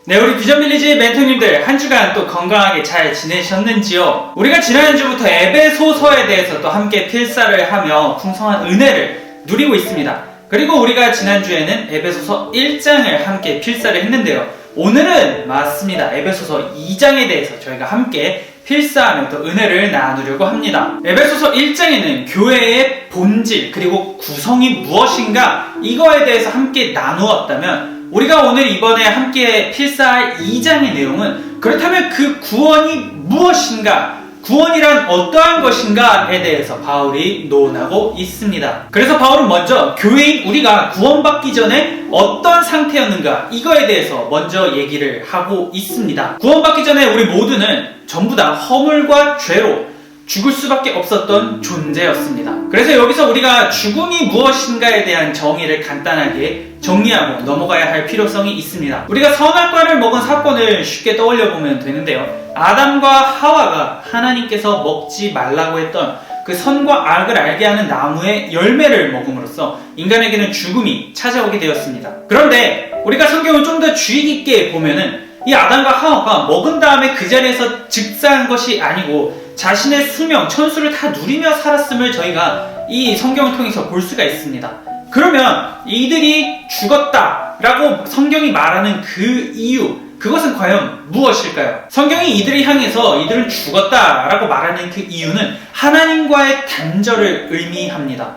네, 우리 비전빌리지 멘토님들 한 주간 또 건강하게 잘 지내셨는지요? 우리가 지난주부터 에베소서에 대해서 또 함께 필사를 하며 풍성한 은혜를 누리고 있습니다. 그리고 우리가 지난주에는 에베소서 1장을 함께 필사를 했는데요. 오늘은 맞습니다. 에베소서 2장에 대해서 저희가 함께 필사하며 또 은혜를 나누려고 합니다. 에베소서 1장에는 교회의 본질 그리고 구성이 무엇인가 이거에 대해서 함께 나누었다면 우리가 오늘 이번에 함께 필사할 2장의 내용은 그렇다면 그 구원이 무엇인가, 구원이란 어떠한 것인가에 대해서 바울이 논하고 있습니다. 그래서 바울은 먼저 교회인 우리가 구원받기 전에 어떤 상태였는가 이거에 대해서 먼저 얘기를 하고 있습니다. 구원받기 전에 우리 모두는 전부 다 허물과 죄로 죽을 수밖에 없었던 존재였습니다. 그래서 여기서 우리가 죽음이 무엇인가에 대한 정의를 간단하게 정리하고 넘어가야 할 필요성이 있습니다. 우리가 선악과를 먹은 사건을 쉽게 떠올려 보면 되는데요. 아담과 하와가 하나님께서 먹지 말라고 했던 그 선과 악을 알게 하는 나무의 열매를 먹음으로써 인간에게는 죽음이 찾아오게 되었습니다. 그런데 우리가 성경을 좀 더 주의 깊게 보면은 이 아담과 하와가 먹은 다음에 그 자리에서 즉사한 것이 아니고 자신의 수명, 천수를 다 누리며 살았음을 저희가 이 성경을 통해서 볼 수가 있습니다. 그러면 이들이 죽었다라고 성경이 말하는 그 이유, 그것은 과연 무엇일까요? 성경이 이들을 향해서 이들은 죽었다라고 말하는 그 이유는 하나님과의 단절을 의미합니다.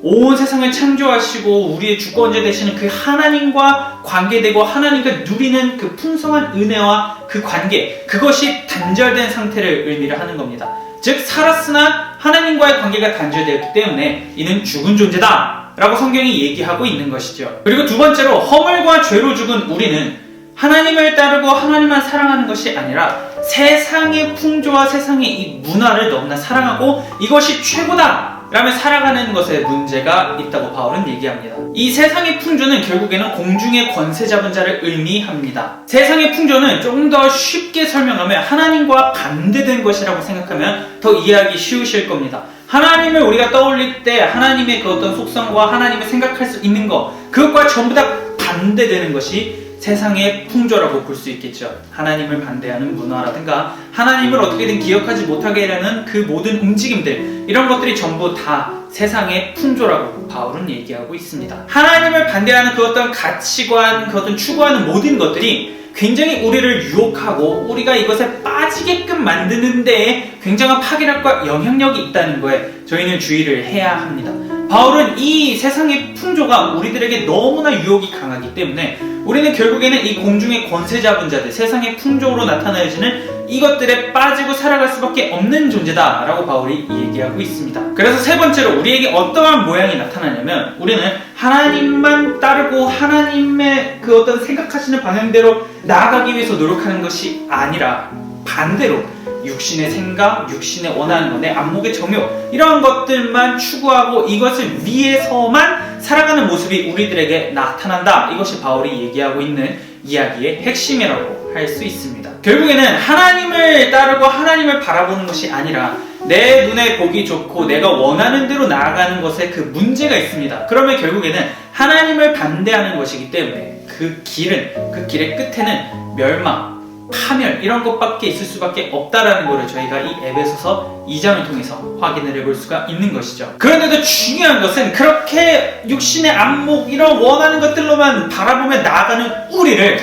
온 세상을 창조하시고 우리의 주권자 되시는 그 하나님과 관계되고 하나님과 누리는 그 풍성한 은혜와 그 관계, 그것이 단절된 상태를 의미를 하는 겁니다. 즉 살았으나 하나님과의 관계가 단절되었기 때문에 이는 죽은 존재다 라고 성경이 얘기하고 있는 것이죠. 그리고 두 번째로 허물과 죄로 죽은 우리는 하나님을 따르고 하나님만 사랑하는 것이 아니라 세상의 풍조와 세상의 이 문화를 너무나 사랑하고 이것이 최고다 라며 살아가는 것에 문제가 있다고 바울은 얘기합니다. 이 세상의 풍조는 결국에는 공중의 권세 잡은 자를 의미합니다. 세상의 풍조는 조금 더 쉽게 설명하면 하나님과 반대된 것이라고 생각하면 더 이해하기 쉬우실 겁니다. 하나님을 우리가 떠올릴 때 하나님의 그 어떤 속성과 하나님을 생각할 수 있는 것, 그것과 전부 다 반대되는 것이 세상의 풍조라고 볼 수 있겠죠. 하나님을 반대하는 문화라든가 하나님을 어떻게든 기억하지 못하게 하려는 그 모든 움직임들, 이런 것들이 전부 다 세상의 풍조라고 바울은 얘기하고 있습니다. 하나님을 반대하는 그 어떤 가치관, 그 어떤 추구하는 모든 것들이 굉장히 우리를 유혹하고 우리가 이것에 빠지게끔 만드는 데에 굉장한 파괴력과 영향력이 있다는 거에 저희는 주의를 해야 합니다. 바울은 이 세상의 풍조가 우리들에게 너무나 유혹이 강하기 때문에 우리는 결국에는 이 공중의 권세 잡은 자들, 세상의 풍조로 나타나지는 이것들에 빠지고 살아갈 수밖에 없는 존재다 라고 바울이 얘기하고 있습니다. 그래서 세 번째로 우리에게 어떠한 모양이 나타나냐면 우리는 하나님만 따르고 하나님의 그 어떤 생각하시는 방향대로 나아가기 위해서 노력하는 것이 아니라 반대로 육신의 생각, 육신의 원하는 것, 내 안목의 정욕, 이런 것들만 추구하고 이것을 위해서만 살아가는 모습이 우리들에게 나타난다. 이것이 바울이 얘기하고 있는 이야기의 핵심이라고 할 수 있습니다. 결국에는 하나님을 따르고 하나님을 바라보는 것이 아니라 내 눈에 보기 좋고 내가 원하는 대로 나아가는 것에 그 문제가 있습니다. 그러면 결국에는 하나님을 반대하는 것이기 때문에 그 길의 끝에는 멸망, 파멸, 이런 것밖에 있을 수밖에 없다라는 것을 저희가 이 에베소서 2장을 통해서 확인을 해볼 수가 있는 것이죠. 그런데도 중요한 것은 그렇게 육신의 안목, 이런 원하는 것들로만 바라보며 나아가는 우리를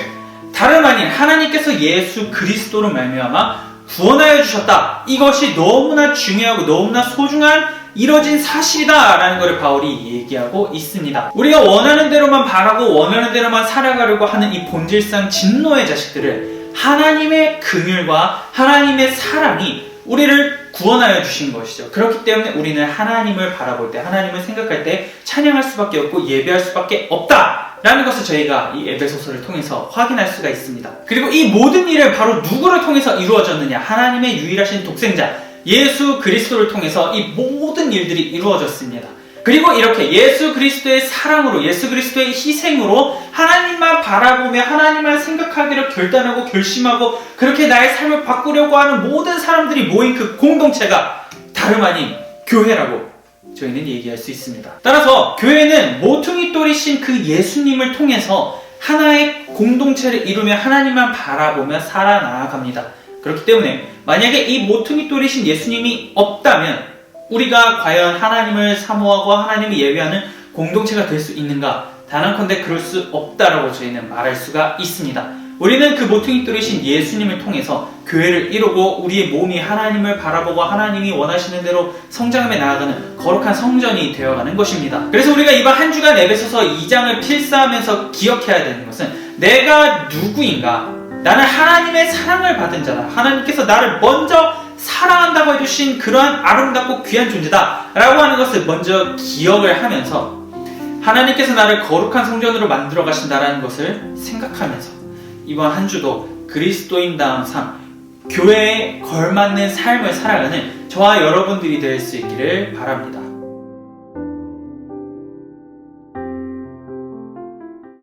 다름 아닌 하나님께서 예수 그리스도로 말미암아 구원하여 주셨다. 이것이 너무나 중요하고 너무나 소중한 이뤄진 사실이다라는 것을 바울이 얘기하고 있습니다. 우리가 원하는 대로만 바라고 원하는 대로만 살아가려고 하는 이 본질상 진노의 자식들을 하나님의 긍휼과 하나님의 사랑이 우리를 구원하여 주신 것이죠. 그렇기 때문에 우리는 하나님을 바라볼 때, 하나님을 생각할 때 찬양할 수밖에 없고 예배할 수밖에 없다라는 것을 저희가 이 에베소서를 통해서 확인할 수가 있습니다. 그리고 이 모든 일을 바로 누구를 통해서 이루어졌느냐? 하나님의 유일하신 독생자 예수 그리스도를 통해서 이 모든 일들이 이루어졌습니다. 그리고 이렇게 예수 그리스도의 사랑으로, 예수 그리스도의 희생으로 하나님만 바라보며 하나님만 생각하기를 결단하고 결심하고 그렇게 나의 삶을 바꾸려고 하는 모든 사람들이 모인 그 공동체가 다름 아닌 교회라고 저희는 얘기할 수 있습니다. 따라서 교회는 모퉁이 돌이신 그 예수님을 통해서 하나의 공동체를 이루며 하나님만 바라보며 살아나갑니다. 그렇기 때문에 만약에 이 모퉁이 돌이신 예수님이 없다면 우리가 과연 하나님을 사모하고 하나님을 예배하는 공동체가 될 수 있는가? 단언컨대 그럴 수 없다라고 저희는 말할 수가 있습니다. 우리는 그 모퉁이 돌이신 예수님을 통해서 교회를 이루고 우리의 몸이 하나님을 바라보고 하나님이 원하시는 대로 성장하며 나아가는 거룩한 성전이 되어가는 것입니다. 그래서 우리가 이번 한 주간 에베소서 2장을 필사하면서 기억해야 되는 것은 내가 누구인가? 나는 하나님의 사랑을 받은 자다. 하나님께서 나를 먼저 사랑한다고 해주신 그러한 아름답고 귀한 존재다 라고 하는 것을 먼저 기억을 하면서 하나님께서 나를 거룩한 성전으로 만들어 가신다라는 것을 생각하면서 이번 한 주도 그리스도인다운 삶, 교회에 걸맞는 삶을 살아가는 저와 여러분들이 될 수 있기를 바랍니다.